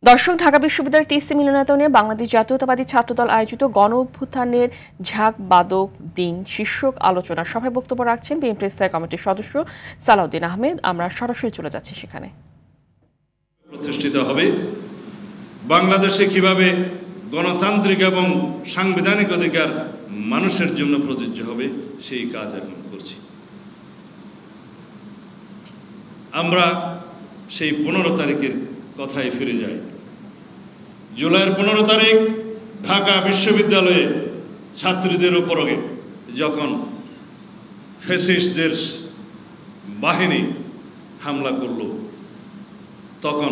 দর্শক, ঢাকা বিশ্ববিদ্যালয়ের টিসি মিলনায়তনে বাংলাদেশ জাতীয়তাবাদী ছাত্রদল আয়োজিত গণ অভ্যুত্থানের ঝাঁক বাদক দিন শীর্ষক আলোচনা সভায় বক্তব্য রাখছেন বিএনপির স্থায়ী কমিটির সদস্য সালাউদ্দিন আহমেদ। আমরা সরাসরি চলে যাচ্ছি সেখানে। প্রতিষ্ঠিত হবে বাংলাদেশে কিভাবে গণতান্ত্রিক এবং সাংবিধানিক অধিকার মানুষের জন্য প্রযোজ্য হবে, সেই কাজ এখন করছি। আমরা সেই 15 তারিখের কথায় ফিরে যাই। জুলাইয়ের 15 তারিখ ঢাকা বিশ্ববিদ্যালয়ে ছাত্রীদের উপরে যখন ফ্যাসিস্টদের বাহিনী হামলা করল, তখন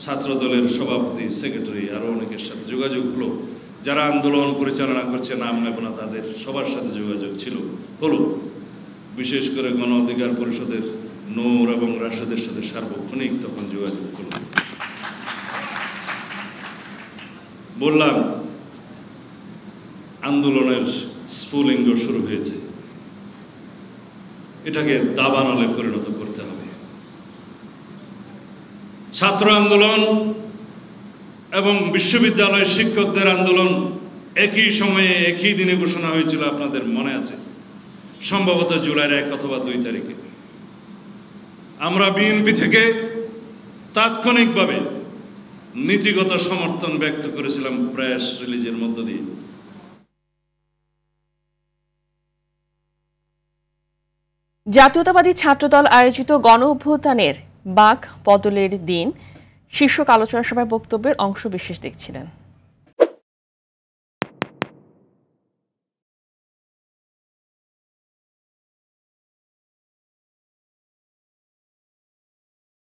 ছাত্রদলের সভাপতি, সেক্রেটারি আরও অনেকের সাথে যোগাযোগ হলো। যারা আন্দোলন পরিচালনা করছে, নাম নেব না, তাদের সবার সাথে যোগাযোগ হলো। বিশেষ করে গণ অধিকার পরিষদের নূর এবং রাশেদের সাথে সার্বক্ষণিক তখন যোগাযোগ হলো। বললাম, আন্দোলনের স্ফুলিঙ্গ শুরু হয়েছে, এটাকে দাবানলে পরিণত করতে হবে। ছাত্র আন্দোলন এবং বিশ্ববিদ্যালয়ের শিক্ষকদের আন্দোলন একই সময়ে একই দিনে ঘোষণা হয়েছিল, আপনাদের মনে আছে, সম্ভবত জুলাইয়ের 1 অথবা 2 তারিখে। আমরা বিএনপি থেকে তাৎক্ষণিকভাবে নীতিগত সমর্থন ব্যক্ত করেছিলাম প্রেস রিলিজের মধ্য দিয়ে। জাতীয়তাবাদী ছাত্রদল আয়োজিত গণ অভ্যুত্থানের বাক বদলের দিন শীর্ষক আলোচনা সভায় বক্তব্যের অংশ বিশেষ দেখছিলেন।